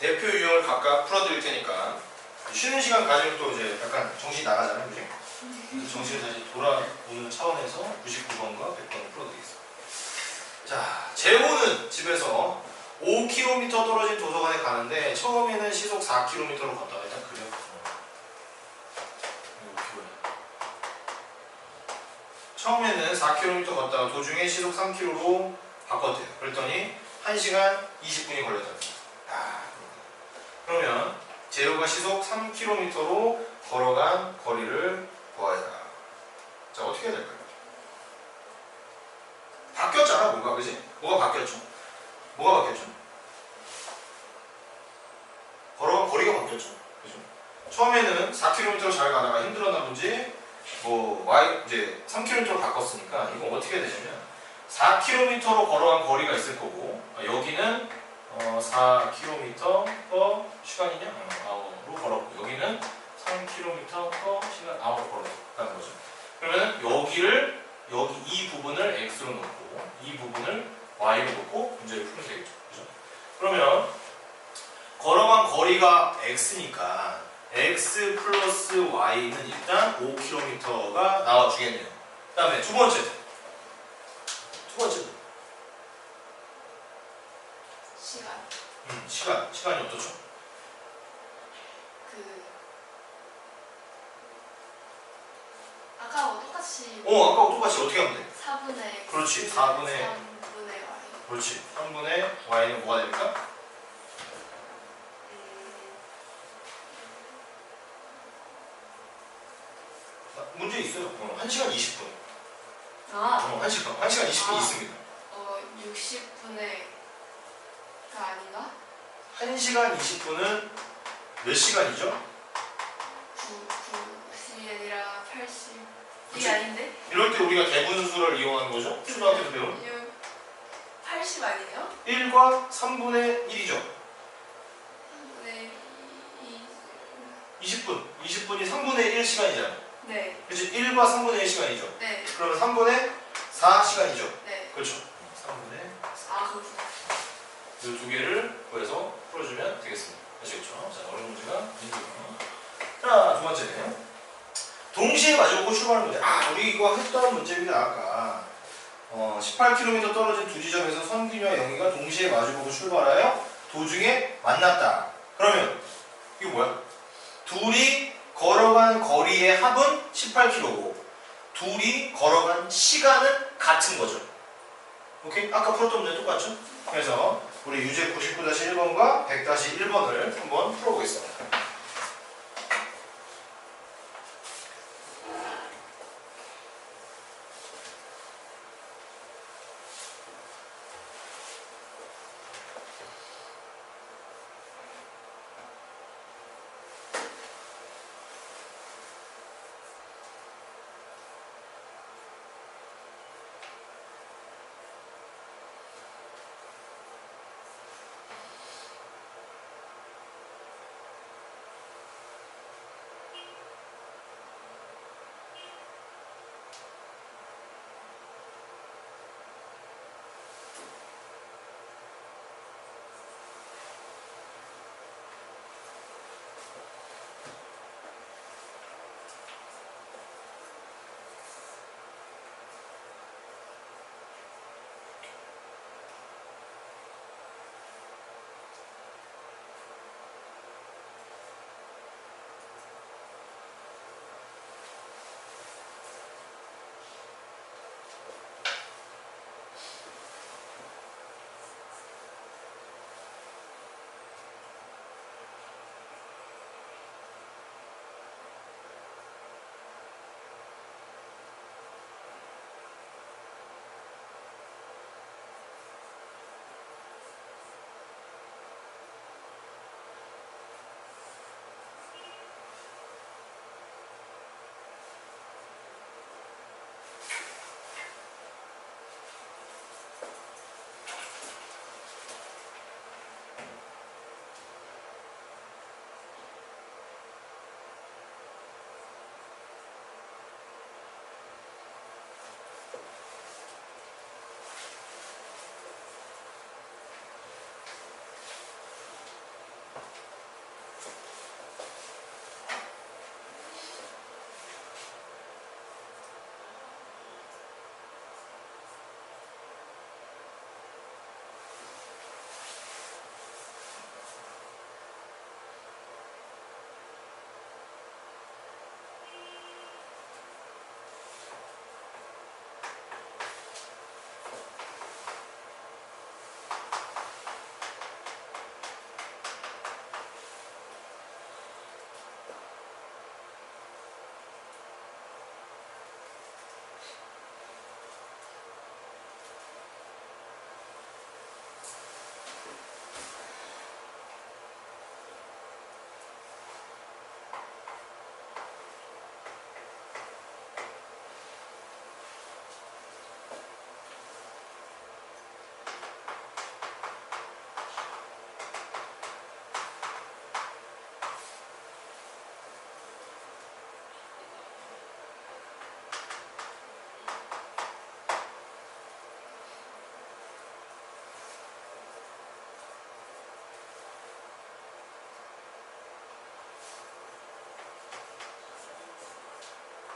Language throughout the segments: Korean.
대표 유형을 각각 풀어드릴 테니까 쉬는 시간 가지고 또 이제 약간 정신이 나가잖아요, 그지? 정신이 다시 돌아오는 차원에서 99번과 100번을 풀어드리겠습니다. 자, 재호는 집에서 5km 떨어진 도서관에 가는데 처음에는 시속 4km로 걷다가 일단 그려. 5km. 처음에는 4km 걷다가 도중에 시속 3km로 바꿨대요. 그랬더니 1시간 20분이 걸렸답니다. 그러면 재호가 시속 3km로 걸어간 거리를 구하여라. 자, 어떻게 해야 될까요? 바뀌었잖아, 뭔가, 그지? 뭐가 바뀌었죠? 뭐가 바뀌었죠? 걸어간 거리가 바뀌었죠. 그죠? 처음에는 4km 잘 가다가 힘들었나 본지, 이제 3km로 바꿨으니까, 이건 어떻게 해야 되냐면, 4km로 걸어간 거리가 있을 거고, 여기는 4km per 시간이냐? 아워로 걸었고, 여기는 3km per 시간 아워로 걸었다는 거죠. 그러면 여기 이 부분을 x로 놓고 이 부분을 y로 놓고 문제를 풀면 되겠죠. 그죠? 그러면 걸어간 거리가 x니까 x 플러스 y는 일단 5km가 나와주겠네요. 그 다음에 두 번째 시간이 어떻죠? 아까하고 똑같이 아까하고 똑같이 어떻게 하면 돼? 4분의 그렇지, 4분의 y. 그렇지. 3분의 y는 뭐가 됩니까? 문제 있어요. 1시간 20분. 1시간 20분 있습니다. 60분의가 아닌가? 1시간 20분은 몇 시간이죠? 90이 아니라 80. 이게 아닌데? 이럴 때 우리가 대분수를 이용하는 거죠? 초등학교 때 배운 80 아니에요? 1과 3분의 1이죠? 3분의 2. 20분이 3분의 1시간이잖아요. 네. 그렇지? 1과 3분의 1시간이죠? 네. 그러면 3분의 4시간이죠? 네. 그렇죠. 3분의 4. 그렇구나. 이 두 개를 구해서 풀어주면 되겠습니다. 아시겠죠? 자, 어려운 문제가 있고요. 자, 두 번째. 동시에 마주보고 출발하는 문제. 우리 이거 했던 문제입니다. 아까 18km 떨어진 두 지점에서 선균이와 영희가 동시에 마주보고 출발하여 도중에 만났다. 그러면 이거 뭐야? 둘이 걸어간 거리의 합은 18km고 둘이 걸어간 시간은 같은 거죠. 오케이? 아까 풀었던 문제 똑같죠? 그래서 우리 유제 99-1번과 100-1번을 한번 풀어보겠습니다.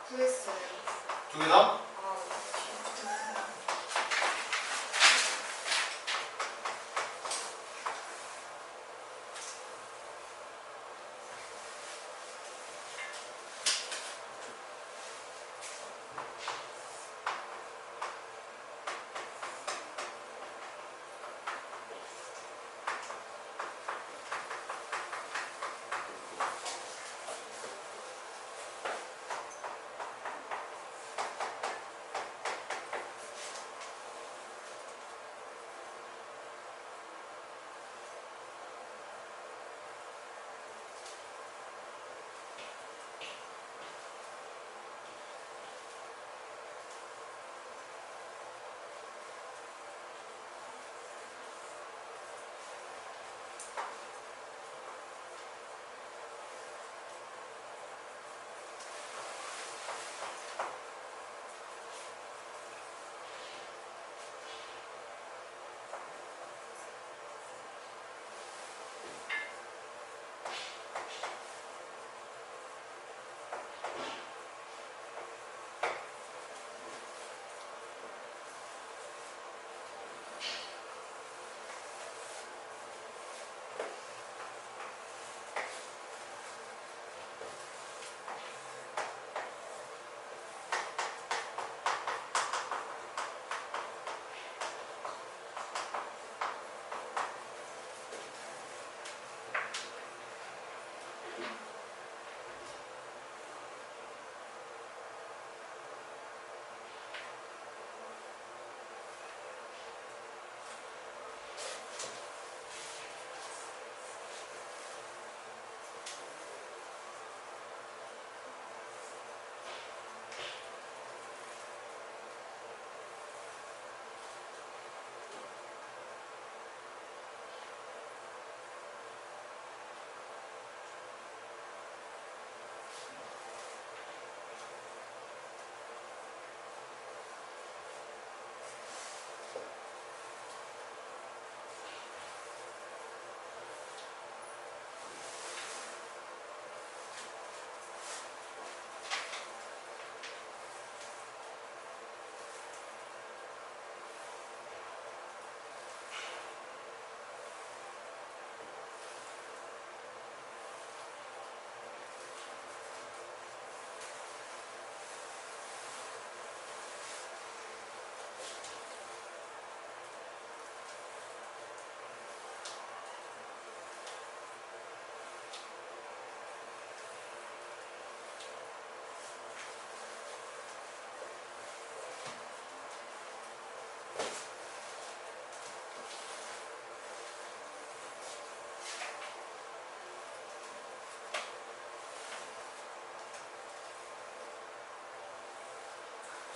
구했어요. 두 개 다? 아, 좋겠어요.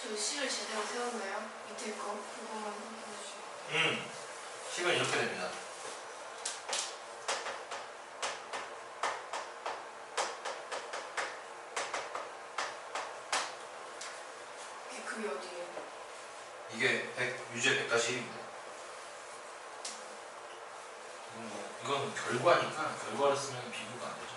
저 식을 제대로 세웠나요? 밑에 거? 그거만 보여주세요. 식은 이렇게 됩니다. 이게 그게 어디예요? 이게 유제 100-1입니다. 이건 결과니까 결과를 쓰면 비교가 안 되죠.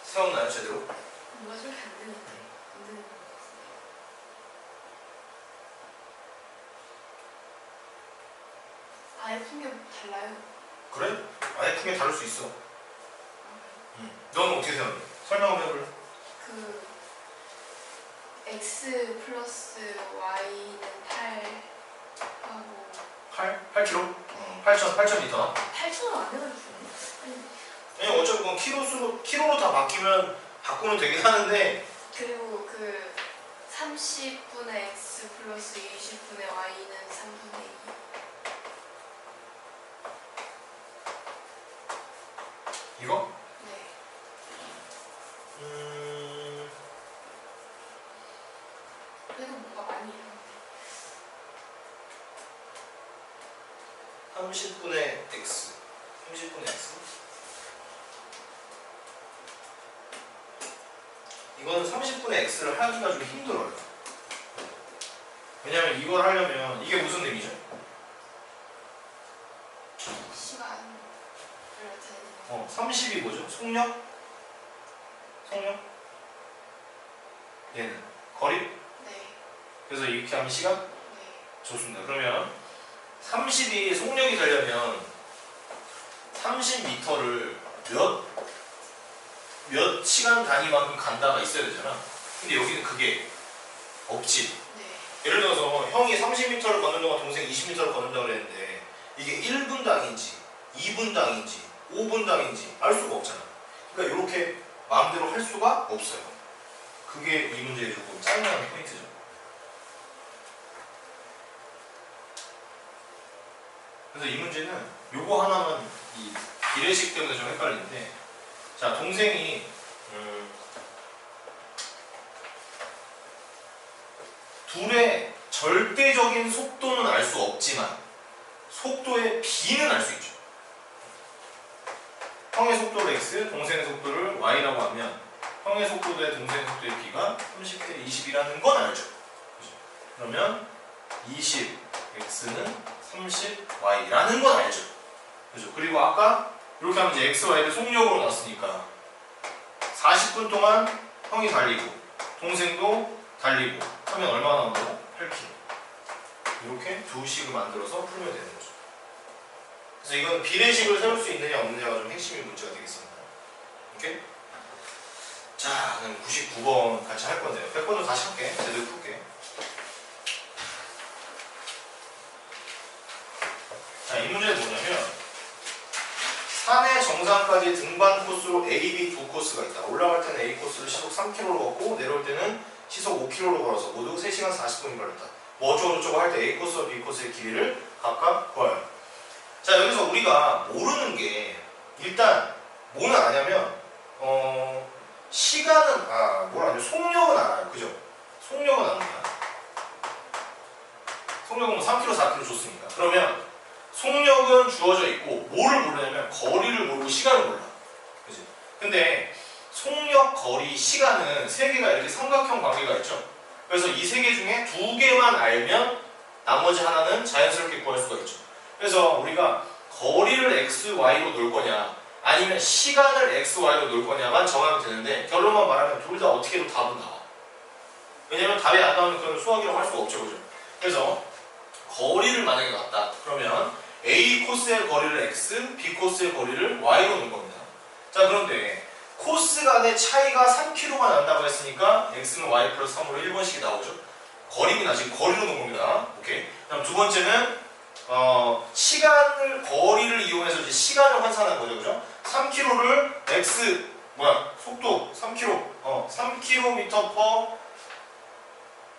세웠나요 제대로? 뭔가 소리 안 들리는데. 안 들리는 것 같은데. 아예 풍경 달라요. 그래? 아예 크게 다를 수 있어. 아, 너는 어떻게 세웠니? 설명 한번 해볼래? 그 x 플러스 y는 8 하고 8kg? 8,000m. 8,000원 안 해가지고. 아니 어차피 그건 키로로 다 바꾸면 되긴 하는데 그리고 그 30분의 x 플러스 20분의 y는 3분의 2. 이거? 네. 그래도 뭔가 많이 이런데. 30분의 x 30분의 x 이거는 30분의 x를 하기가 좀 힘들어요. 왜냐면 이걸 하려면 이게 무슨 의미죠? 시간을 되는 30이 뭐죠? 속력? 속력? 얘는 거리? 네. 그래서 이렇게 하면 시간? 네. 좋습니다. 그러면 30이 속력이 되려면 30m를 몇 시간 단위만큼 간다가 있어야 되잖아. 근데 여기는 그게 없지. 네. 예를 들어서 형이 30m를 걷는 동안 동생이 20m를 걷는다고 그랬는데 이게 1분당인지 2분당인지 5분당인지 알 수가 없잖아. 그러니까 이렇게 마음대로 할 수가 없어요. 그게 이 문제의 조금 짜증나는 포인트죠. 그래서 이 문제는 요거 하나만 이 비례식 때문에 좀 헷갈리는데, 자, 동생이 둘의 절대적인 속도는 알 수 없지만 속도의 B는 알 수 있죠. 형의 속도를 X, 동생의 속도를 Y라고 하면 형의 속도 대 동생의 속도의 B가 30대 20이라는 건 알죠. 그죠? 그러면 20X는 30Y라는 건 알죠. 그죠? 그리고 아까 이렇게 하면 이제 X, Y를 속력으로 놨으니까 40분 동안 형이 달리고 동생도 달리고 하면 얼마나 나온다고? 8km. 이렇게 두 식을 만들어서 풀면 되는 거죠. 그래서 이건 비례식을 세울 수 있느냐 없느냐가 좀 핵심인 문제가 되겠습니다. 오케이? 자, 그럼 99번 같이 할 건데요. 100번도 다시 할게. 제대로 풀게. 자, 이 문제는 뭐냐면 산의 정상까지 등반 코스로 A, B 두 코스가 있다. 올라갈 때는 A 코스를 시속 3km로 걷고 내려올 때는 시속 5km로 걸어서 모두 3시간 40분이 걸렸다. 뭐 어쩌고저쩌고 할 때 A 코스와 B 코스의 길이를 각각 구하여. 자, 여기서 우리가 모르는 게 일단 뭐는 아냐면 시간은 뭘 아냐, 속력은 알아요. 그죠? 속력은 압니다. 속력은 3km, 4km 줬으니까. 그러면 속력은 주어져 있고 뭐를 모르냐면 거리를 모르고 시간을 몰라. 그지? 근데 속력, 거리, 시간은 세 개가 이렇게 삼각형 관계가 있죠. 그래서 이 세 개 중에 두 개만 알면 나머지 하나는 자연스럽게 구할 수가 있죠. 그래서 우리가 거리를 x, y로 놓을 거냐 아니면 시간을 x, y로 놓을 거냐만 정하면 되는데 결론만 말하면 둘 다 어떻게 해도 답은 나와. 왜냐면 답이 안 나오면 그건 수학이라고 할 수가 없죠. 그죠? 그래서 거리를 만약에 놨다. 그러면 A 코스의 거리를 x, B 코스의 거리를 y로 놓은 겁니다. 자, 그런데 코스 간의 차이가 3km가 난다고 했으니까 x는 y 플러스 3으로 1번씩이 나오죠. 거리구나. 지금 거리로 놓은 겁니다. 오케이. 그럼 두 번째는 거리를 이용해서 이제 시간을 환산한 거죠. 그죠? 3km를 x, 속도 3km, 3km per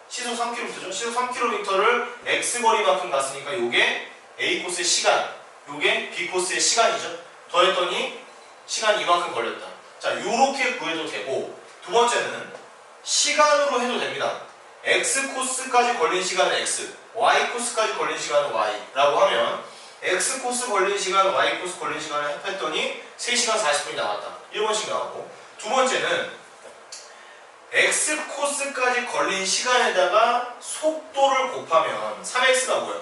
시속 3km죠. 시속 3km를 x 거리만큼 갔으니까 요게 A 코스의 시간, 요게 B 코스의 시간이죠. 더했더니 시간이 이만큼 걸렸다. 자, 요렇게 구해도 되고, 두 번째는 시간으로 해도 됩니다. x 코스까지 걸린 시간은 x, y 코스까지 걸린 시간은 y라고 하면 x 코스 걸린 시간, y 코스 걸린 시간을 합했더니 3시간 40분이 나왔다. 1번씩 나왔고, 두 번째는 x 코스까지 걸린 시간에다가 속도를 곱하면 3x가 뭐야?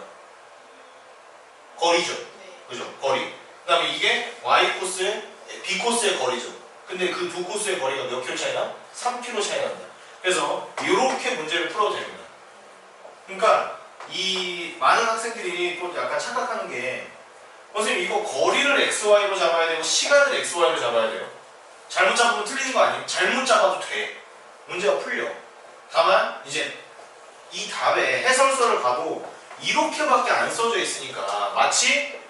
거리죠. 그죠? 거리. 그 다음에 이게 y 코스의 b 코스의 거리죠. 근데 그 두 코스의 거리가 몇 킬로 차이나? 3km 차이 난다. 그래서 이렇게 문제를 풀어도 됩니다. 그러니까 이 많은 학생들이 또 약간 착각하는 게 선생님 이거 거리를 xy로 잡아야 되고 시간을 xy로 잡아야 돼요. 잘못 잡으면 틀리는 거 아니에요? 잘못 잡아도 돼. 문제가 풀려. 다만 이제 이 답에 해설서를 봐도 이렇게밖에 안 써져 있으니까 마치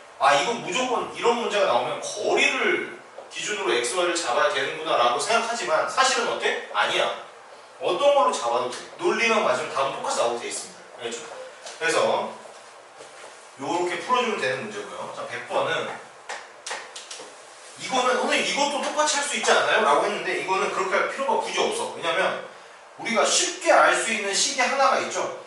이거 무조건 이런 문제가 나오면 거리를 기준으로 xy를 잡아야 되는구나 라고 생각하지만 사실은 어때? 아니야. 어떤 걸로 잡아도 돼. 논리만 맞으면 답은 똑같이 나오게 돼 있습니다. 알겠죠? 그래서 요렇게 풀어주면 되는 문제고요. 자, 100번은 이거는 선생님 이것도 똑같이 할 수 있지 않아요? 라고 했는데 이거는 그렇게 할 필요가 굳이 없어. 왜냐면 우리가 쉽게 알 수 있는 식이 하나가 있죠.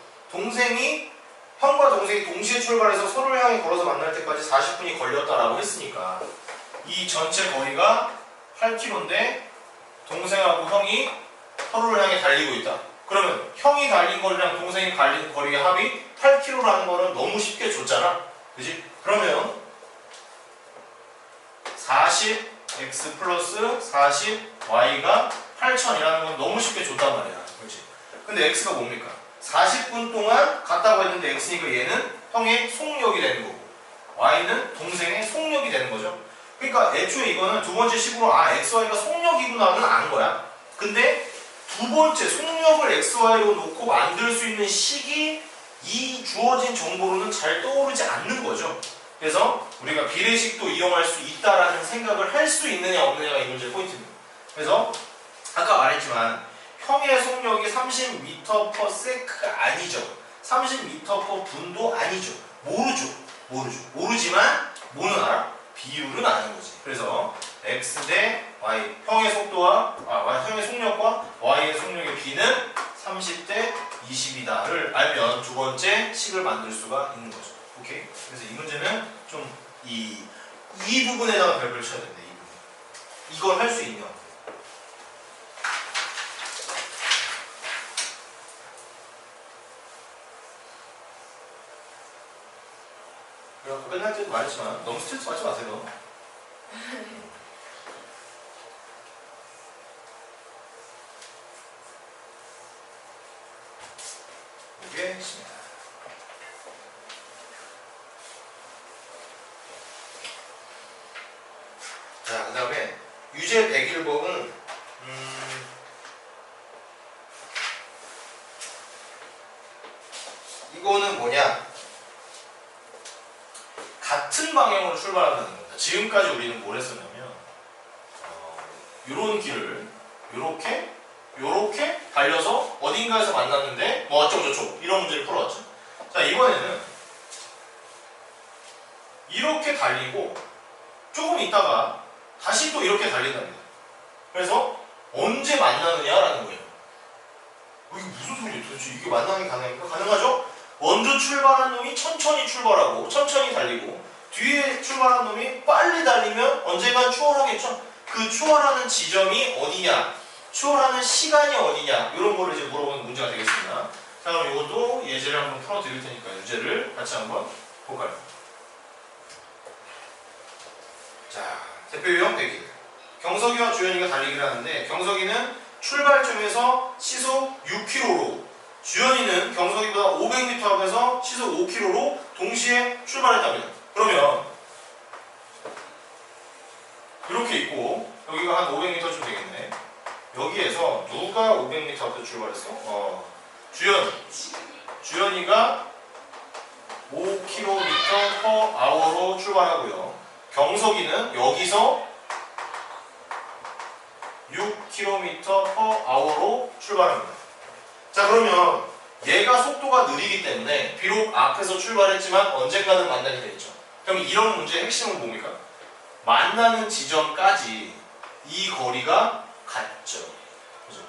형과 동생이 동시에 출발해서 서로를 향해 걸어서 만날 때까지 40분이 걸렸다라고 했으니까 이 전체 거리가 8km인데 동생하고 형이 서로를 향해 달리고 있다. 그러면 형이 달린 거리랑 동생이 달린 거리의 합이 8km라는 거는 너무 쉽게 줬잖아. 그지? 그러면 40x 플러스 40y가 8000이라는 건 너무 쉽게 줬단 말이야. 그렇지? 근데 x가 뭡니까? 40분 동안 갔다고 했는데 x니까 얘는 형의 속력이 되는 거고 y는 동생의 속력이 되는 거죠. 그러니까 애초에 이거는 두 번째 식으로 x, y가 속력이구나는 아는 거야. 근데 두 번째 속력을 x, y로 놓고 만들 수 있는 식이 이 주어진 정보로는 잘 떠오르지 않는 거죠. 그래서 우리가 비례식도 이용할 수 있다라는 생각을 할 수 있느냐 없느냐가 이 문제의 포인트입니다. 그래서 아까 말했지만 형의 속력이 30m/s가 아니죠. 30m/분도 아니죠. 모르지만 뭐는 알아? 비율은 아는 거지. 그래서 x 대 y, 형의 속력과 y의 속력의 비는 30대 20이다를 알면 두 번째 식을 만들 수가 있는 거죠. 오케이? 그래서 이 문제는 좀 이 부분에다가 별표를 쳐야 된다. 이 부분. 이걸 할 수 있냐? 그래서 끝날 때도 말했지만 너무 스트레스 받지 마세요. 보겠습니다. 자, 그 다음에 유제 101법은 이거는 뭐냐? 같은 방향으로 출발한다는 겁니다. 지금까지 우리는 뭘 했었냐면 이런 길을 요렇게 달려서 어딘가에서 만났는데 뭐 어쩌고저쩌고 이런 문제를 풀어왔죠. 자, 이번에는 이렇게 달리고 조금 있다가 다시 또 이렇게 달린답니다. 그래서 언제 만나느냐라는 거예요. 이게 무슨 소리예요? 도대체 이게 만나는 게 가능합니까? 가능하죠? 먼저 출발한 놈이 천천히 출발하고 천천히 달리고 뒤에 출발한 놈이 빨리 달리면 언젠간 추월하겠죠? 그 추월하는 지점이 어디냐, 추월하는 시간이 어디냐, 이런 거를 이제 물어보는 문제가 되겠습니다. 자, 그럼 이것도 예제를 한번 풀어 드릴 테니까 유제를 같이 한번 볼까요? 자, 대표 유형 100일. 경석이와 주연이가 달리기를 하는데 경석이는 출발점에서 시속 6km로, 주연이는 경석이보다 500m 앞에서 시속 5km로 동시에 출발했답니다. 그러면 이렇게 있고 여기가 한 500m쯤 되겠네. 여기에서 누가 500m 앞에서 출발했어? 주연이가 5km/h로 출발하고요. 경석이는 여기서 6km/h로 출발합니다. 자, 그러면 얘가 속도가 느리기 때문에 비록 앞에서 출발했지만 언젠가는 만나게 되겠죠. 그럼 이런 문제의 핵심은 뭡니까? 만나는 지점까지 이 거리가 같죠. 그죠?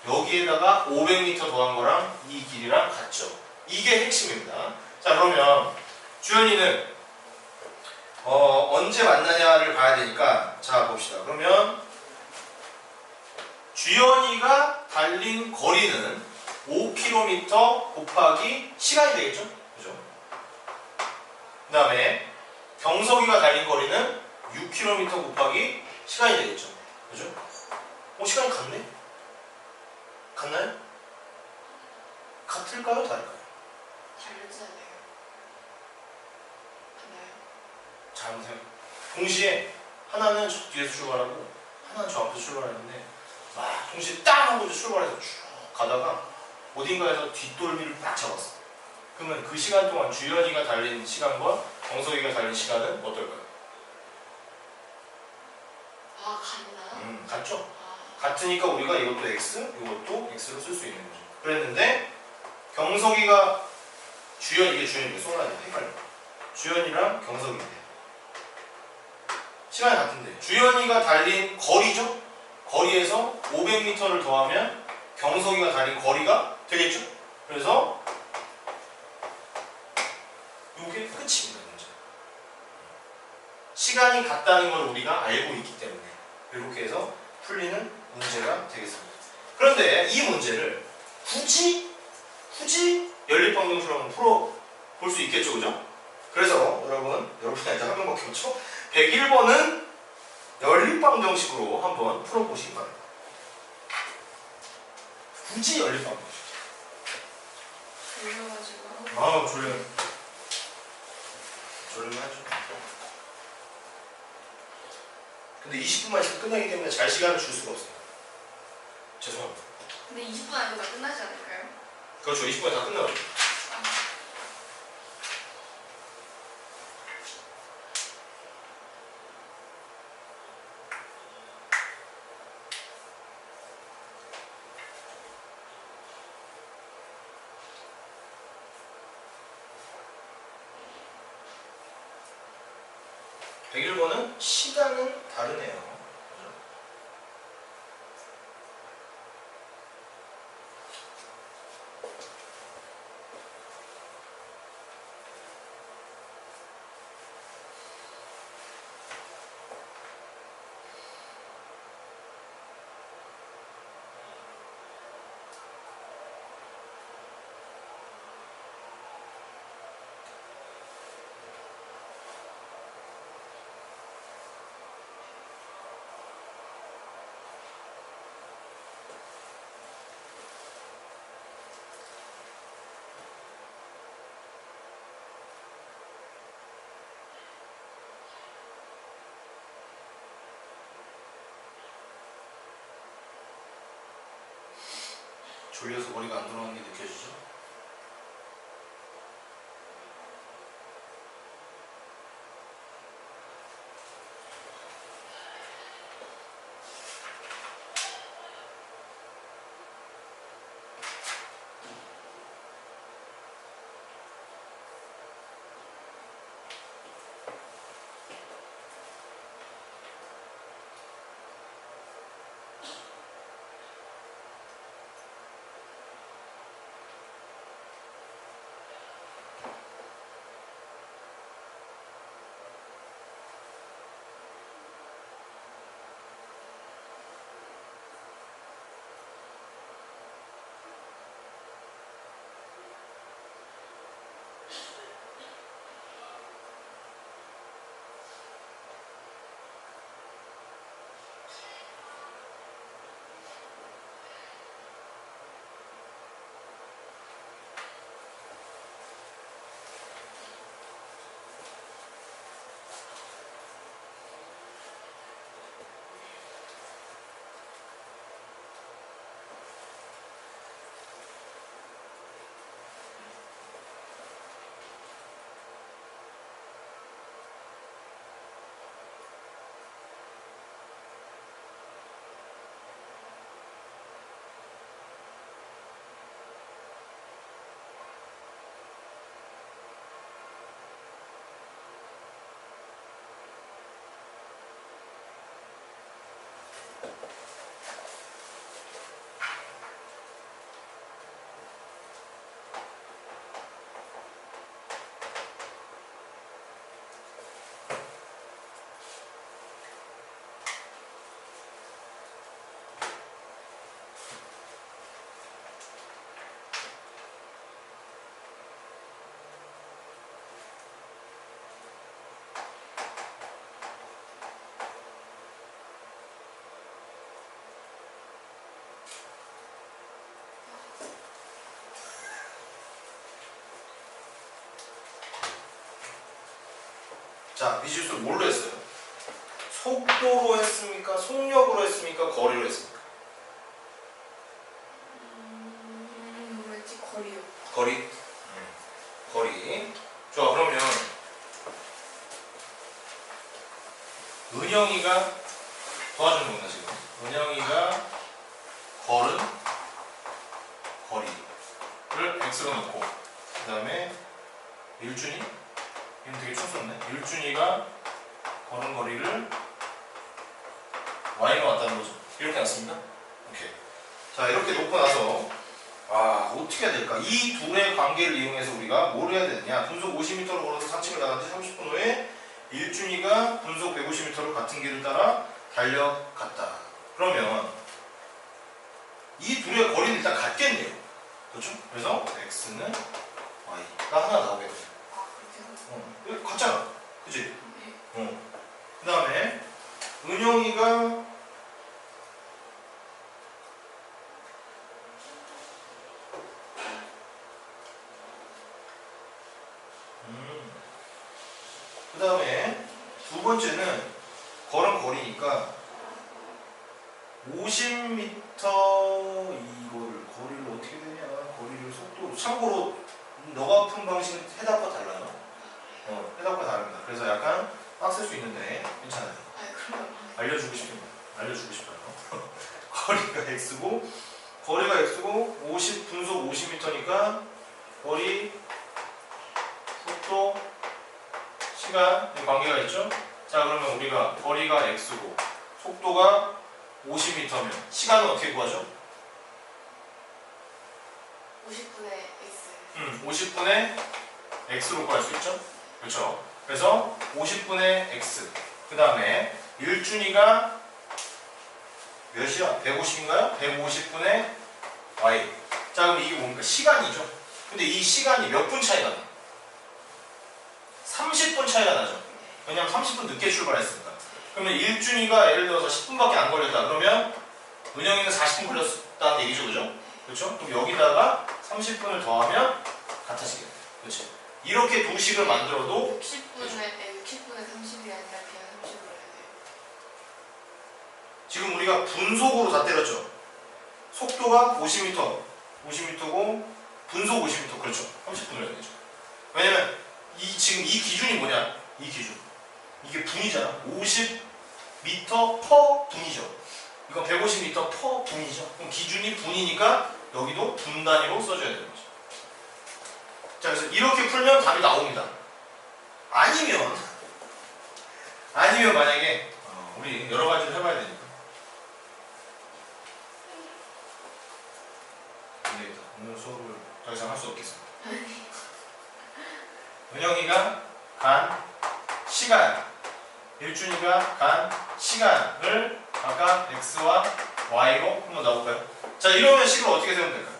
여기에다가 500m 더한 거랑 이 길이랑 같죠. 이게 핵심입니다. 자, 그러면 주연이는 언제 만나냐를 봐야 되니까 자, 봅시다. 그러면 주연이가 달린 거리는 5km 곱하기 시간이 되겠죠? 그죠? 그 다음에 경석이가 달린 거리는 6km 곱하기 시간이 되겠죠? 그죠? 시간이 같네? 같나요? 같을까요? 다를까요? 다르잖아요. 맞나요? 잘 한번 생각해. 동시에 하나는 저 뒤에서 출발하고 하나는 저 앞에서 출발하는데 막 동시에 딱 하고 이제 출발해서 쭉 가다가 어딘가에서 뒷돌미를 딱 잡았어. 그러면 그 시간 동안 주연이가 달린 시간과 경석이가 달린 시간은 어떨까요? 아, 같나? 같죠? 아, 같으니까 우리가 이것도 x, 이것도 x로 쓸 수 있는 거죠. 그랬는데 경석이가 이게 주연이가 쏘라니 헷갈려. 주연이랑 경석인데 시간이 같은데 주연이가 달린 거리죠? 거리에서 500m를 더하면 경석이가 달린 거리가 되겠죠? 그래서 이게 끝입니다. 문제. 시간이 같다는 걸 우리가 알고 있기 때문에 이렇게 해서 풀리는 문제가 되겠습니다. 그런데 이 문제를 굳이 연립방정식으로 한번 풀어볼 수 있겠죠, 그죠? 그래서 여러분이 아니라 한 명밖에 없죠? 101번은 연립방정식으로 한번 풀어보시기 바랍니다. 굳이 연립방정식. 졸려가지고. 아우, 졸려요. 졸려야죠. 근데 20분만 있으면 끝나기 때문에 잘 시간을 줄 수가 없어요. 죄송합니다. 근데 20분 안에 다 끝나지 않을까요? 그렇죠. 20분에 다 끝나가죠. 아. 101번은 시간은 다르네요. 졸려서 머리가 안 돌아가는 게 느껴지죠? 자, 미지수를 뭘로 했어요? 속도로 했습니까? 속력으로 했습니까? 거리로 했습니까? 뭐였지? 거리요. 거리? 거리. 좋아, 그러면 은영이가 도와주는 겁니다, 지금. 은영이가 걸은 거리를 x로 넣고, 그 다음에 일준이? 이건 되게 촌스럽네. 일준이가 걸은 거리를 y로 왔다는 거죠. 이렇게 놨습니다. 오케이. 자, 이렇게 놓고 나서 어떻게 해야 될까? 이 둘의 관계를 이용해서 우리가 뭘 해야 되느냐? 분속 50m로 걸어서 산책을 나갔는데 30분 후에 일준이가 분속 150m로 같은 길을 따라 달려갔다. 그러면 이 둘의 거리는 일단 같겠네요. 그렇죠? 그래서 x는 y가 하나 나오게 돼요. 아, 그렇게 이거 같잖아. 그치? 네. 그 다음에 은영이가 그 다음에 두 번째는 걸음걸이니까 50m 이거를 거리를 어떻게 되냐 거리를 속도 참고로 너가 푼 방식은 해답과 달라요. 해답과 다릅니다. 그래서 약간 빡셀 수 있는데 괜찮아요. 아, 그럼 알려주고 싶어요. 거리가 x고 거리가 x고 50 분속 50m니까 거리 속도 시간 이 관계가 있죠? 자 그러면 우리가 거리가 x고 속도가 50m면 시간은 어떻게 구하죠? 50분의 X. 50분의 x로 구할 수 있죠? 그렇죠? 그래서 50분의 x 그 다음에 일준위가 몇이야? 150인가요? 150분의 y 자 그럼 이게 뭡니까? 시간이죠? 근데 이 시간이 몇 분 차이가 나? 30분 차이가 나죠? 왜냐면 30분 늦게 출발했으니까 그러면 일준위가 예를 들어서 10분밖에 안 걸렸다 그러면 은영이는 40분 걸렸다는 얘기죠 그죠? 그렇죠? 그럼 여기다가 30분을 더하면 같아지겠네 그렇지? 이렇게 두 식을 만들어도 60분에 30이 아니라 그냥 30으로 해야 돼요. 지금 우리가 분속으로 다 때렸죠? 속도가 50m고 분속 50m 그렇죠? 30분을 해야 되죠 왜냐면 지금 이 기준이 뭐냐? 이 기준 이게 분이잖아 50m per 분이죠 이건 150m per 분이죠 그럼 기준이 분이니까 여기도 분 단위로 써줘야 되는 거죠 자 그래서 이렇게 풀면 답이 나옵니다 아니면 만약에 우리 여러 가지를 해봐야 되니까 안되겠다 오늘 수업을 더 이상 할 수 없겠습니다 은영이가 간 시간 일준이가 간 시간을 각각 x와 y로 한번 넣어볼까요? 자 이러면 식을 어떻게 세우면 될까요?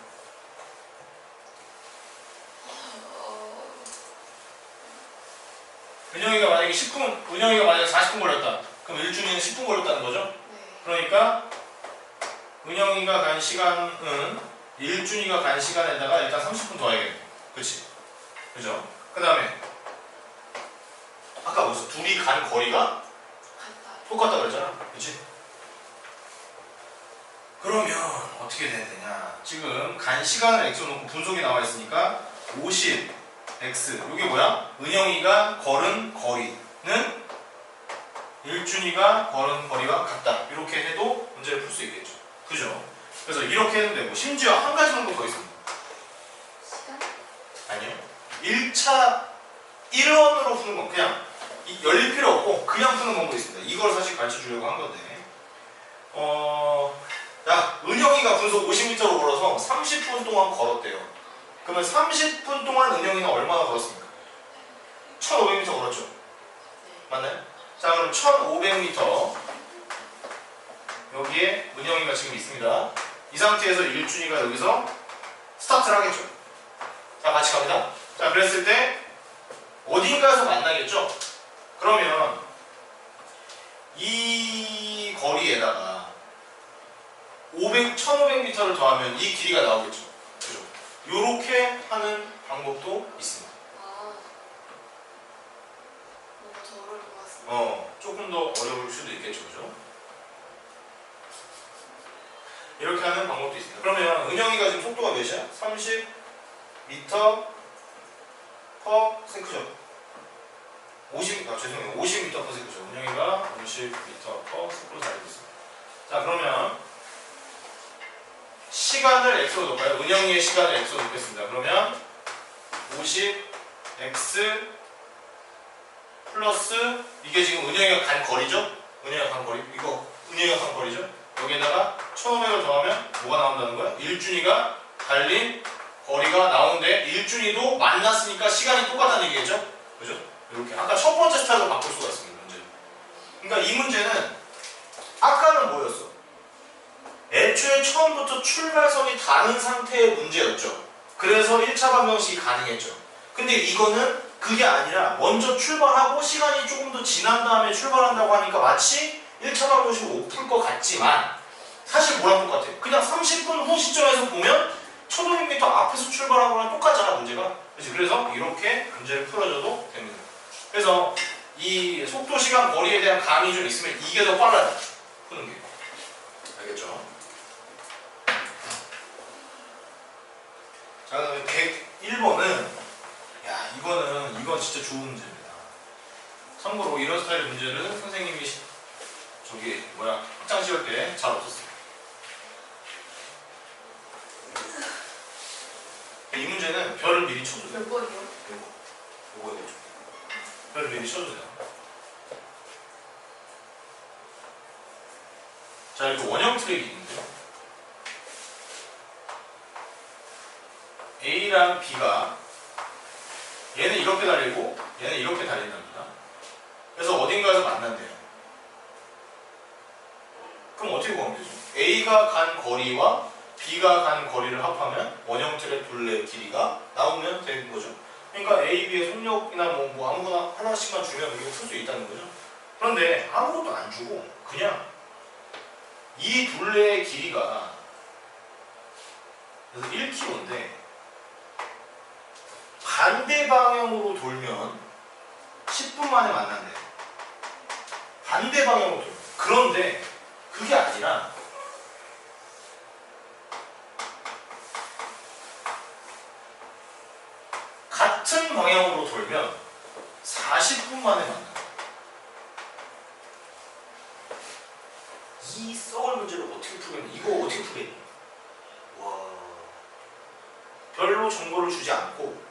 은영이가 만약에 40분 걸렸다 그럼 일준이는 10분 걸렸다는 거죠? 네. 그러니까 은영이가 간 시간은 일준이가 간 시간에다가 일단 30분 더해야겠네 그치? 그죠? 그 다음에 아까 무슨 둘이 간 거리가 같다. 똑같다 그랬잖아 그치? 그러면 어떻게 돼야 되냐 지금 간 시간을 x로 놓고 분속이 나와 있으니까 50x 이게 뭐야? 은영이가 걸은 거리는 일준이가 걸은 거리와 같다 이렇게 해도 문제를 풀 수 있겠죠 그죠? 그래서 이렇게 해도 되고 심지어 한 가지 정도 더 있습니다 시간? 아니요 1차 1원으로 푸는 건 그냥 열릴 필요 없고 그냥 푸는 방법이 있습니다 이걸 사실 가르쳐 주려고 한 건데 야 은영이가 분속 50m로 걸어서 30분 동안 걸었대요 그러면 30분 동안 은영이는 얼마나 걸었습니까? 1500m 걸었죠 네. 맞나요? 자 그럼 1500m 여기에 은영이가 지금 있습니다 이 상태에서 일준이가 여기서 스타트를 하겠죠 자 같이 갑니다 자 그랬을 때 어딘가에서 만나겠죠 그러면 이 거리에다가 1500m를 더하면 이 길이가 나오겠죠 그죠? 요렇게 하는 방법도 있습니다 아, 뭔가 더 어려울 것 같습니다. 조금 더 어려울 수도 있겠죠 그죠? 이렇게 하는 방법도 있습니다 그러면 은영이가 지금 속도가 몇이야? 30m per 세크죠 50m per 세크죠 은영이가 50m per 세크로 달리고 있습니다 자 그러면 시간을 x로 놓을까요? 은영이의 시간을 x로 놓겠습니다 그러면 50x 플러스 이게 지금 은영이가 간 거리죠? 은영이가 간 거리 이거 은영이가 간 거리죠? 여기에다가 1500을 더하면 뭐가 나온다는 거야? 일준이가 달린 거리가 나오는데 일준이도 만났으니까 시간이 똑같다는 얘기겠죠? 그죠? 이렇게 아까 첫 번째 스타일로 바꿀 수가 있습니다 문제. 그러니까 이 문제는 아까는 뭐였어? 애초에 처음부터 출발선이 다른 상태의 문제였죠 그래서 1차 방정식이 가능했죠. 근데 이거는 그게 아니라 먼저 출발하고 시간이 조금 더 지난 다음에 출발한다고 하니까 마치 1차 방정식을 못 풀 것 같지만 사실 뭐랑 똑같아요. 그냥 30분 후 시점에서 보면 1500m 앞에서 출발한 거랑 똑같잖아 문제가. 그래서 이렇게 문제를 풀어줘도 됩니다. 그래서 이 속도, 시간, 거리에 대한 감이 좀 있으면 이게 더 빨라요. 푸는 게. 알겠죠? 자, 그다음에 101번은 이건 진짜 좋은 문제입니다. 참고로 이런 스타일의 문제를 선생님이 학창 시절 때 잘 없었어요. 이 문제는 별을 미리 쳐주세요. 몇 번이요? 요거에 별을 미리 쳐주세요. 자, 이렇게 원형 트랙이 있는데요. A랑 B가 얘는 이렇게 달리고 얘는 이렇게 달린답니다. 그래서 어딘가에서 만난대요. 그럼 어떻게 구하면 되죠? A가 간 거리와 B가 간 거리를 합하면 원형 트랙 둘레의 길이가 나오면 되는 거죠. 그러니까 A, B의 속력이나 뭐 아무거나 하나씩만 주면 이거 풀 수 있다는 거죠. 그런데 아무것도 안 주고 그냥 이 둘레의 길이가 그래서 1km인데 반대 방향으로 돌면 10분 만에 만난대요. 반대 방향으로 돌면. 그런데 그게 아니라 같은 방향으로 돌면 40분 만에 만나요. 이 썩을 문제를 어떻게 풀겠니? 이거 어떻게 풀겠니? 와, 별로 정보를 주지 않고,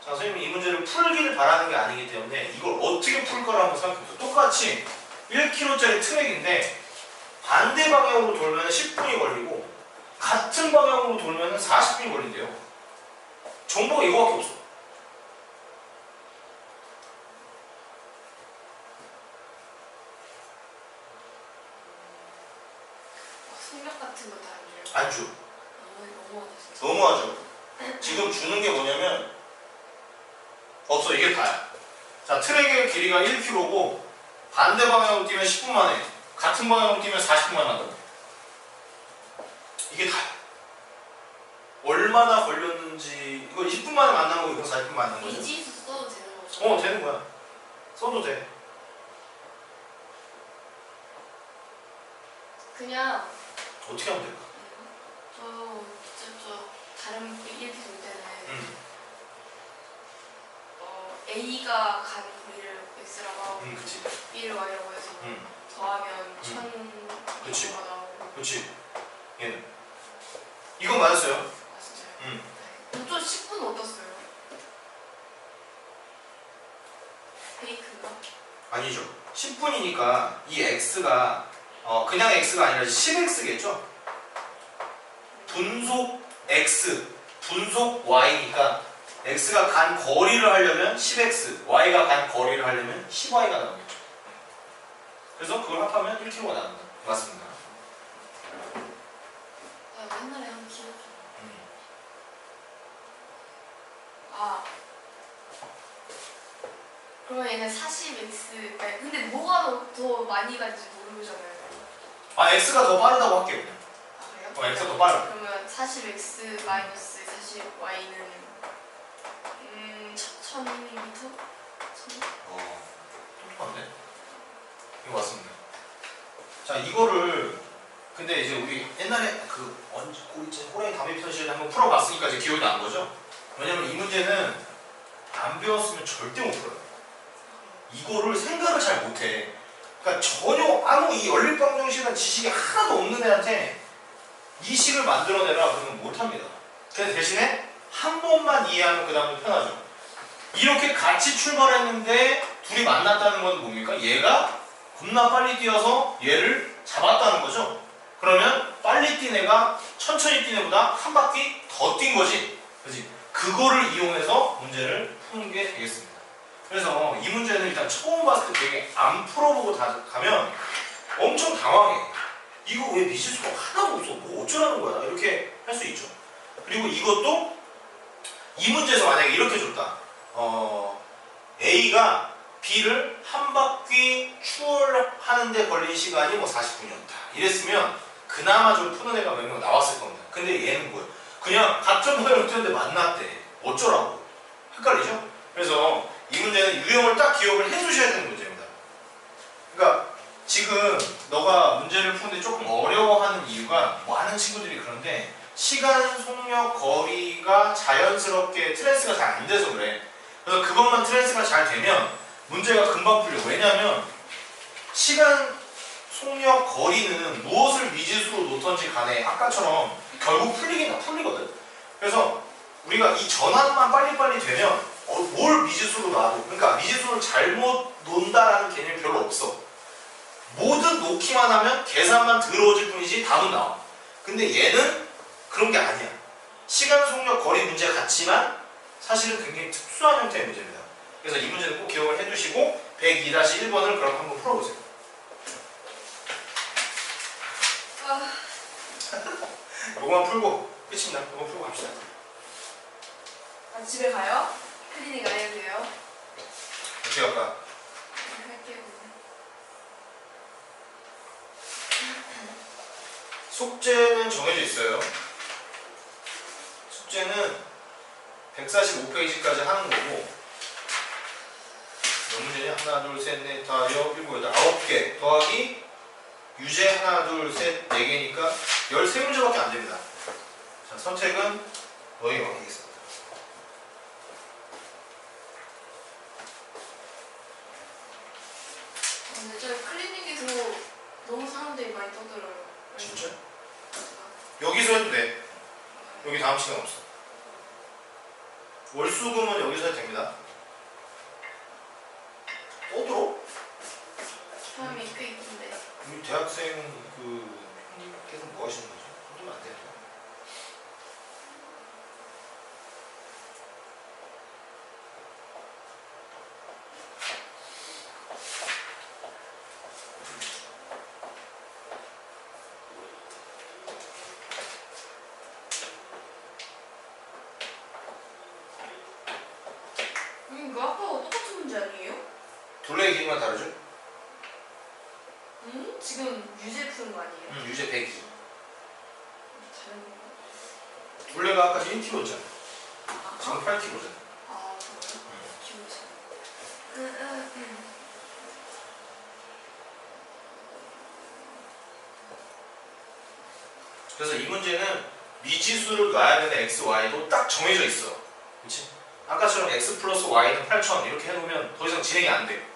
자, 선생님이 이 문제를 풀기를 바라는 게 아니기 때문에 이걸 어떻게 풀 거라 한번 생각해보세요. 똑같이 1km짜리 트랙인데 반대 방향으로 돌면 10분이 걸리고 같은 방향으로 돌면 40분이 걸린대요. 정보가 이거밖에 없어. 생각 같은 거 다 안 줘요? 안 줘. 너무하다 진짜. 너무하죠. 지금 주는 게 뭐냐면 없어. 이게 다야. 자, 트랙의 길이가 1km고 반대 방향으로 뛰면 10분 만에, 같은 방향으로 뛰면 40분 만에 한다. 이게 다야. 얼마나 걸렸는지, 이거 20분 만에 만난 거고 이거 40분 만에 만난 거죠. 이지수 써도 되는 거죠? 되는 거야. 써도 돼. 그냥 어떻게 하면 될까? 저 다른 이렇게 볼 때는 응, A가 간 거리를 X라고 하고 응, 그치. B를 Y라고 해서 응, 더하면 그치. 1000가 나오고. 그치. 얘는. 이건 맞았어요. 맞았어요. 응. 네. 또 10분 어떻어요? 페이크인가? 아니죠. 10분이니까 이 x가 그냥 x가 아니라 10x겠죠? 분속 x, 분속 y니까 x가 간 거리를 하려면 10x, y가 간 거리를 하려면 10y가 나오겠죠. 그래서 그걸 합하면 1km가 나옵니다. 맞습니다. 옛날에 한 기억 좀. 그러면 얘는 40x. 근데 뭐가 더 많이 간지 모르잖아요. x가 더 빠르다고 할게요. 그냥. 그래요? x가 더 빨라. 그러면 40x 마이너스 40y는 1000m? 똑똑한데? 이거 맞습니다. 자, 이거를 근데 이제 우리 옛날에 호랑이 담배 피던 시절에 한번 풀어봤으니까 이제 기억이 난 거죠? 왜냐면 이 문제는 안 배웠으면 절대 못 풀어요. 이거를 생각을 잘 못해. 그러니까 전혀 아무 이 연립방정식이라는 지식이 하나도 없는 애한테 이 식을 만들어내라 그러면 못합니다. 그래서 대신에 한 번만 이해하면 그 다음에 편하죠. 이렇게 같이 출발했는데 둘이 만났다는 건 뭡니까? 얘가 겁나 빨리 뛰어서 얘를 잡았다는 거죠. 그러면 빨리 뛴 애가 천천히 뛴 애보다 한 바퀴 더 뛴 거지. 그지? 그거를 이용해서 문제를 푸는 게 되겠습니다. 그래서 이 문제는 일단 처음 봤을 때 되게 안 풀어보고 가면 엄청 당황해. 이거 왜 미실수가 하나도 없어? 뭐 어쩌라는 거야? 이렇게 할 수 있죠. 그리고 이것도 이 문제에서 만약에 이렇게 줬다. A가 B를 한 바퀴 추월하는데 걸린 시간이 뭐 40분이었다. 이랬으면 그나마 좀 푸는 애가 몇 명 나왔을 겁니다. 근데 얘는 뭐야? 그냥 같은 방향으로 뛰었는데 만났대. 어쩌라고? 헷갈리죠? 그래서 이 문제는 유형을 딱 기억을 해주셔야 되는 문제입니다. 그러니까 지금 너가 문제를 푸는데 조금 어려워하는 이유가 많은 친구들이 그런데 시간, 속력, 거리가 자연스럽게 트랜스가 잘 안 돼서 그래. 그래서 그것만 트랜스가 잘 되면 문제가 금방 풀려. 왜냐면 시간, 속력, 거리는 무엇을 미지수로 놓던지 간에 아까처럼 결국 풀리긴 다 풀리거든. 그래서 우리가 이 전환만 빨리빨리 되면 뭘 미지수로 놔도, 그러니까 미지수를 잘못 놓는다라는 개념이 별로 없어. 뭐든 놓기만 하면 계산만 더러워질 뿐이지 답은 나와. 근데 얘는 그런 게 아니야. 시간, 속력, 거리 문제 같지만 사실은 굉장히 특수한 형태의 문제입니다. 그래서 이 문제는 꼭 기억을 해두시고 102-1번을 그럼 한번 풀어보세요. 요거만 풀고 끝입니다. 요거 풀고 갑시다. 집에 가요? 클리닉 안 해도 돼요? 어떻게 할까? 할게요. 숙제는 정해져 있어요. 숙제는 145페이지까지 하는 거고, 몇 문제냐? 하나, 둘, 셋, 넷, 다, 여, 일곱, 여덟, 9개 더하기 유제 하나, 둘, 셋, 4개니까 13문제밖에 안 됩니다. 자, 선택은 너에게 맡기겠습니다. 근데 저 클리닉에서 너무 사람들이 많이 떠들어요. 진짜? 여기서 해도 돼. 여기 다음 시간 없어. 월수금은 여기서 해도 됩니다. 또 들어? 사람이 꽤 있던데. 우리 대학생 그 형님께서 뭐 하시는 거죠? 힘들면 안 되죠. 이거 아까와 똑같은 문제 아니에요? 둘레의 길이만 다르죠? 지금 유제 푸는 거 아니에요? 유제 102. 다른 건가? 둘레가 아까 1kg였잖아. 아, 지금 8kg잖아. 아, 그래요? 기억이 잘. 그래서 이 문제는 미지수를 놔야 되는 x, y도 딱 정해져 있어. 그렇지? 아까처럼 x 플러스 y는 8,000 이렇게 해놓으면 더 이상 진행이 안 돼.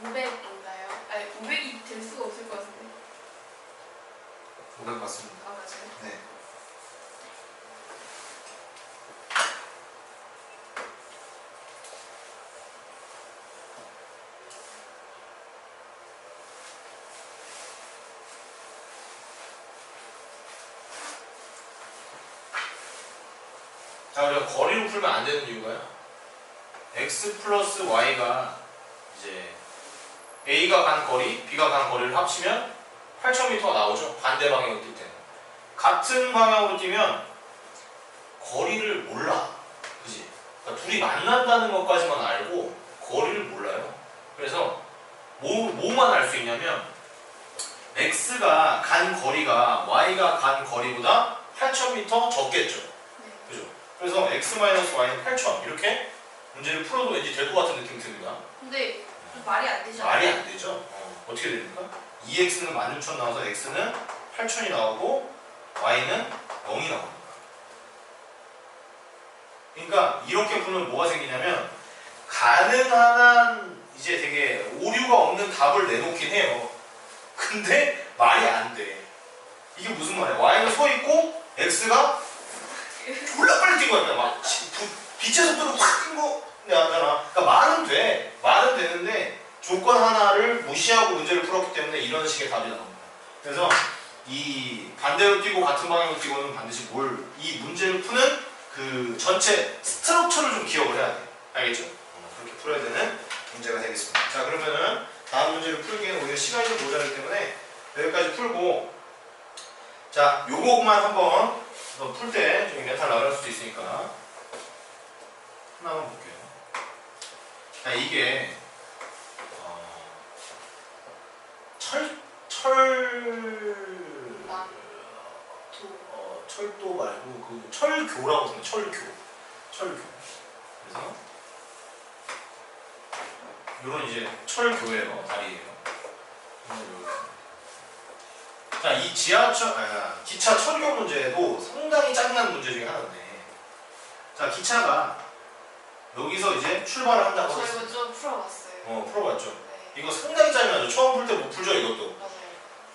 인가요? 아니 500이 될 수가 없을 것 같은데. 500 맞습니다. 아 맞아요? 네. 자, 우리가 거리로 풀면 안 되는 이유가요. x 플러스 y가 이제 a가 간 거리, b가 간 거리를 합치면 8,000m가 나오죠. 반대 방향으로 뛸 때는. 같은 방향으로 뛰면 거리를 몰라. 그지? 그러니까 둘이 만난다는 것까지만 알고 거리를 몰라요. 그래서 뭐만 알 수 있냐면 x가 간 거리가 y가 간 거리보다 8,000m 적겠죠. 그죠? 그래서 x-y는 8,000 이렇게 문제를 풀어도 왠지 될 것 같은 느낌이 듭니다. 근데 좀 말이 안 되죠? 말이 안 되죠? 어떻게 됩니까? 2x는 16,000 나와서 x는 8,000이 나오고 y는 0이 나옵니다. 그러니까 이렇게 풀면 뭐가 생기냐면 가능한 한 이제 되게 오류가 없는 답을 내놓긴 해요. 근데 말이 안 돼. 이게 무슨 말이야? y는 서 있고 x가 졸라 빨리 뛴 거야. 막 빛의 속도로 확 뛴 거 나잖아. 그러니까 말은 돼. 말은 되는데 조건 하나를 무시하고 문제를 풀었기 때문에 이런 식의 답이 나옵니다. 그래서 이 반대로 뛰고 같은 방향으로 뛰고는 반드시 이 문제를 푸는 그 전체 스트럭처를 좀 기억을 해야 돼. 알겠죠? 그렇게 풀어야 되는 문제가 되겠습니다. 자, 그러면은 다음 문제를 풀기에는 오히려 시간이 좀 모자라기 때문에 여기까지 풀고, 자, 요거만 한번 풀 때 좀 멘탈 나갈 수도 있으니까 하나만 볼게요. 자, 이게 철도 말고 그 철교라고 생각해요. 철교. 그래서 이런 이제 철교예요. 다리예요. 자, 이 기차 철교 문제도 상당히 짜증나는 문제 중에 하나인데, 자, 기차가 여기서 이제 출발을 한다고 저 했어요. 이거 좀 풀어봤어요. 풀어봤죠. 네. 이거 상당히 짜증나죠. 처음 풀 때 못 풀죠, 이것도. 맞아요.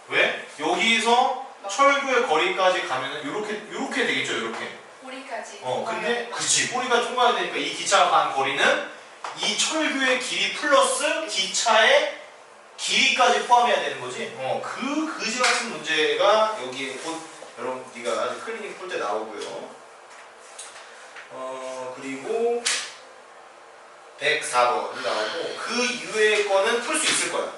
왜? 여기서 철교의 거리까지 가면은 요렇게 되겠죠, 요렇게. 꼬리까지. 근데 그치, 꼬리가 통과해야 되니까 이 기차가 간 거리는 이 철교의 길이 플러스 기차의 길이까지 포함해야 되는 거지. 그 그지 같은 문제가 여기에 곧 여러분 네가 클리닉 풀 때 나오고요. 그리고 104번이 나오고 그 이외의 거는 풀 수 있을 거야.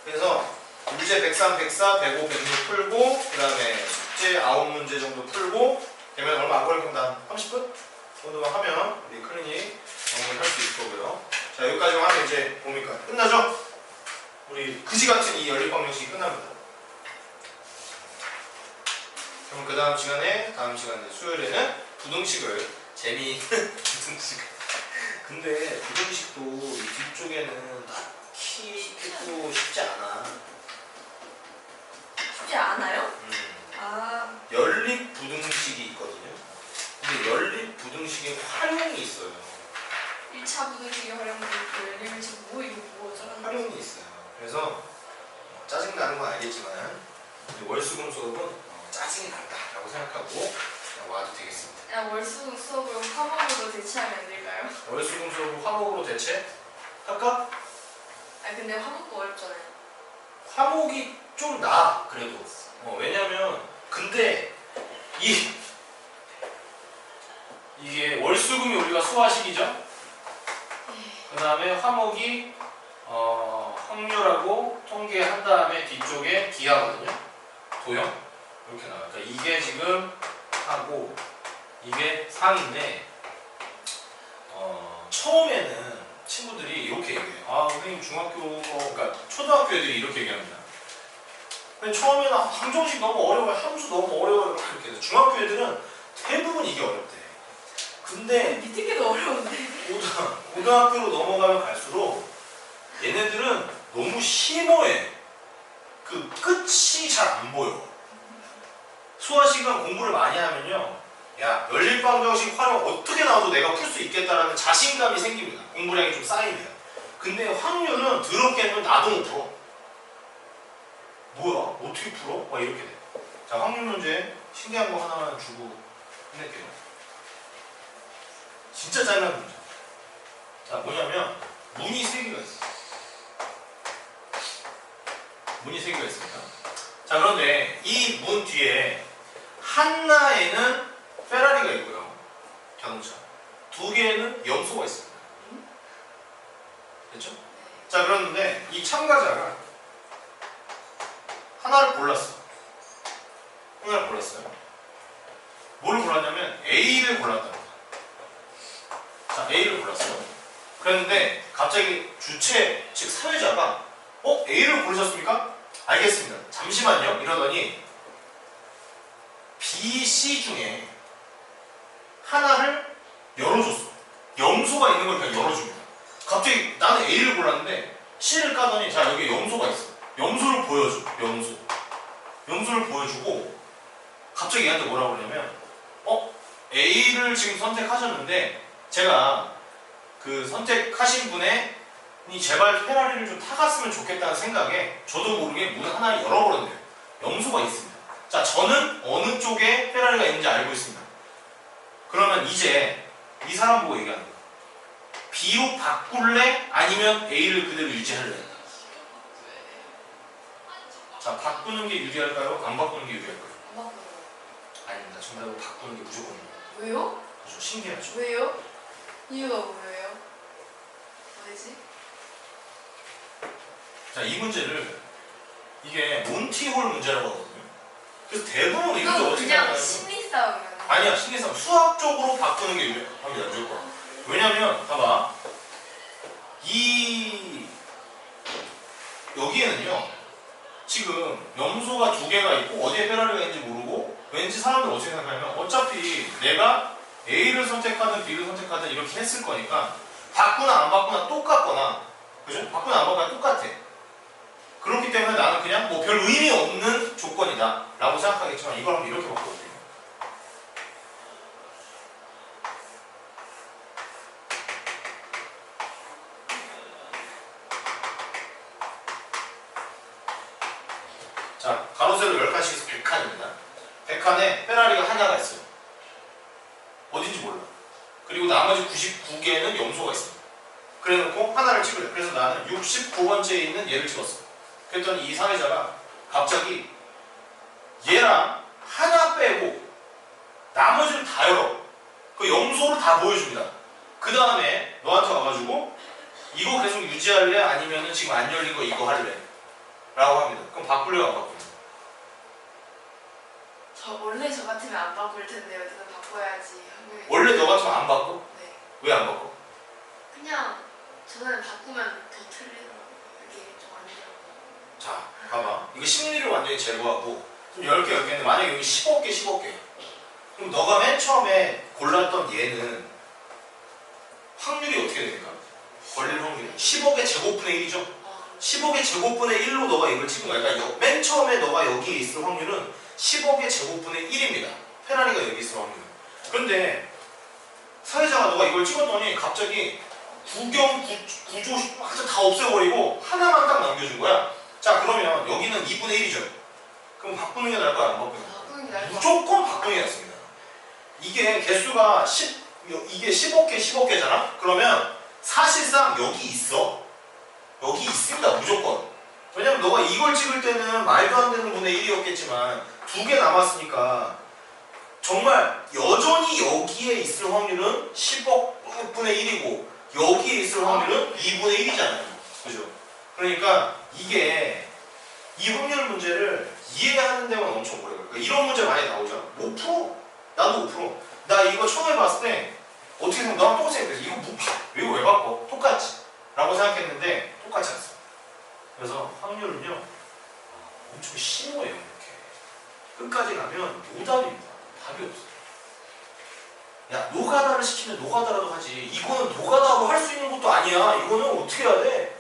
그래서 문제 103, 104, 105, 106 풀고, 그 다음에 숙제 9문제 정도 풀고 되면 얼마 안 걸릴 겁니다. 30분 정도만 하면 우리 클리닉 할 수 있을 거고요. 자, 여기까지만 하면 이제 뭡니까? 끝나죠? 우리 그지 같은 이 연립방정식이 끝납니다. 그럼 그 다음 시간에 수요일에는 부등식을 재미있는 부등식. 근데 부등식도 이 뒤쪽에는 딱히 또 쉽지 않아. 쉽지 않아요? 연립 부등식이 있거든요. 근데 연립 부등식에 활용이 있어요. 1차 부등식이 활용되고 열리면 지금 뭐죠? 활용이 있어요. 그래서 짜증나는 건 알겠지만 월수금 수업은 짜증이 난다라고 생각하고 그냥 와도 되겠습니다. 야, 월수금 수업을 화목으로 대체하면 안 될까요? 월수금 수업을 화목으로 대체할까? 근데 화목도 어렵잖아요. 화목이 좀 나아 그래도. 왜냐면 근데 이게 월수금이 우리가 수화식이죠. 그 다음에 화목이 확률하고 통계한 다음에 뒤쪽에 기하거든요. 도형 이렇게 나와요. 그러니까 이게 지금 하고 이게 상인데 처음에는 친구들이 이렇게 얘기해요. 선생님 그러니까 초등학교 애들이 이렇게 얘기합니다. 근데 처음에는 방정식 너무 어려워요. 함수 너무 어려워요. 이렇게 해서 중학교 애들은 대부분 이게 어렵대. 근데 밑에 게 더 어려운데. 고등학교로 넘어가면 갈수록 얘네들은 너무 심오해. 그 끝이 잘 안 보여. 수화식은 공부를 많이 하면요, 야, 연립방정식 활용 어떻게 나와도 내가 풀 수 있겠다라는 자신감이 생깁니다. 공부량이 좀 쌓이면. 근데 확률은 더럽게는 나도 못 풀어. 뭐야? 어떻게 풀어? 막 이렇게 돼. 자, 확률 문제 신기한 거 하나만 주고 끝낼게요. 진짜 짜증나는 문제. 자, 뭐냐면 문이 3개가 있어. 문이 3개가 있습니다. 자, 그런데 이 문 뒤에 하나에는 페라리가 있고요. 자동차. 2개에는 염소가 있습니다. 됐죠? 자, 그런데 이 참가자가 하나를 골랐어. 하나를 골랐어요. 뭘 골랐냐면 A를 골랐다. 자, A를 골랐어요. 그랬는데 갑자기 주체 즉 사회자가 A를 고르셨습니까? 알겠습니다. 잠시만요. 이러더니 B, C 중에 하나를 열어줬어. 염소가 있는 걸 그냥 열어줍니다. 갑자기 나는 A를 골랐는데 C를 까더니 자 여기 염소가 있어. 염소를 보여줘. 염소를 보여주고 갑자기 얘한테 뭐라고 그러냐면 A를 지금 선택하셨는데 제가 그 선택하신 분의 제발 페라리를 좀 타갔으면 좋겠다는 생각에 저도 모르게 문 하나 열어버렸네요. 염소가 있습니다. 자, 저는 어느 쪽에 페라리가 있는지 알고 있습니다. 그러면 이제 이 사람 보고 얘기하는 거예요. B로 바꿀래? 아니면 A를 그대로 유지할래? 자, 바꾸는 게 유리할까요? 안 바꾸는 게 유리할까요? 안 바꿔요. 아닙니다. 정답은 바꾸는 게 무조건입니다. 왜요? 그죠? 신기하죠? 왜요? 이유가 뭐예요? 왜지? 자, 이 문제를 이게 몬티홀 문제라고 하거든요. 그래서 대부분 이거 이건 어떻게 그냥 하냐면 심리 싸움이야. 아니야, 신기상 수학적으로 바꾸는 게 유리합니다. 무조건. 왜냐면 봐봐, 여기에는요 지금 염소가 두 개가 있고 어디에 페라리가 있는지 모르고 왠지 사람들 어떻게 생각하냐면 어차피 내가 A를 선택하든 B를 선택하든 이렇게 했을 거니까 바꾸나 안 바꾸나 똑같거나, 그죠? 바꾸나 안 바꾸나 똑같아. 그렇기 때문에 나는 그냥 뭐 별 의미 없는 조건이다 라고 생각하겠지만 이걸 한번 이렇게 바꿔볼게요. 자, 가로세로 10칸씩 해서 100칸입니다. 100칸에 페라리가 하나가 있어요. 어딘지 몰라. 그리고 나머지 99개는 염소가 있습니다. 그래 놓고 하나를 찍으래. 그래서 나는 69번째에 있는 얘를 찍었어. 그랬더니 이 사회자가 갑자기 얘랑 하나 빼고 나머지를 다 열어. 그 염소를 다 보여줍니다. 그 다음에 너한테 와가지고 이거 계속 유지할래? 아니면은 지금 안 열린 거 이거 할래? 라고 합니다. 그럼 바꿀래요? 안 바꿀래요? 원래 저 같으면 안 바꿀 텐데 어쨌든 바꿔야지. 원래 너 같으면 안 바꿔? 네. 왜 안 바꿔? 그냥 저는 바꾸면 더 틀리더라고요. 이게 좀 아니더라고요. 자, 봐봐. 이거 심리를 완전히 제거하고 좀 10개, 10개인데 만약에 여기 15개, 15개. 그럼 너가 맨 처음에 골랐던 얘는 확률이 어떻게 됩니까? 걸릴 확률이 10억의 제곱분의 1이죠? 10억의 제곱분의 1로 너가 이걸 찍은 거야. 그러니까 맨 처음에 너가 여기에 있을 확률은 10억의 제곱분의 1입니다. 페라리가 여기 있을 확률은. 그런데 사회자가 너가 이걸 찍었더니 갑자기 구조 완전 다 없애버리고 하나만 딱 남겨준 거야. 자, 그러면 여기는 2분의 1이죠. 그럼 바꾸는 게 나을까요? 안 바꾸는 게 나을까요? 바꾸는 게 나을 것 같아요. 무조건 바꾸는 게 낫습니다. 이게 개수가 이게 15개, 15개잖아? 그러면 사실상 여기 있어. 여기 있습니다. 무조건. 왜냐면 너가 이걸 찍을 때는 말도 안 되는 분의 1이었겠지만 2개 남았으니까 정말 여전히 여기에 있을 확률은 10억 분의 1이고 여기에 있을 확률은 2분의 1이잖아요. 그죠? 그러니까 이게 이 확률 문제를 이해하는 데만 엄청 오래 걸려요. 이런 문제 많이 나오잖아. 5%? 나도 5%. 나 이거 처음에 봤을 때 어떻게 생각해? 나랑 똑같이 생각했어. 이거 왜 바꿔? 똑같지. 라고 생각했는데 똑같지 않습니다. 그래서 확률은요 엄청 심오해요. 이렇게 끝까지 가면 노답입니다. 답이 없어요. 야, 노가다를 시키면 노가다라도 하지. 이거는 노가다로 할 수 있는 것도 아니야. 이거는 어떻게 해야 돼?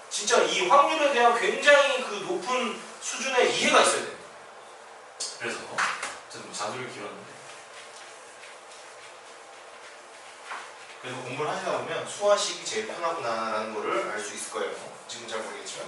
진짜 이 확률에 대한 굉장히 그 높은 수준의 이해가 있어야 됩니다. 그래서 어쨌든 자두를 길었는데 그래서 공부를 하시다 보면 수화식이 제일 편하구나라는 거를 알 수 있을 거예요. 지금 잘 모르겠지만.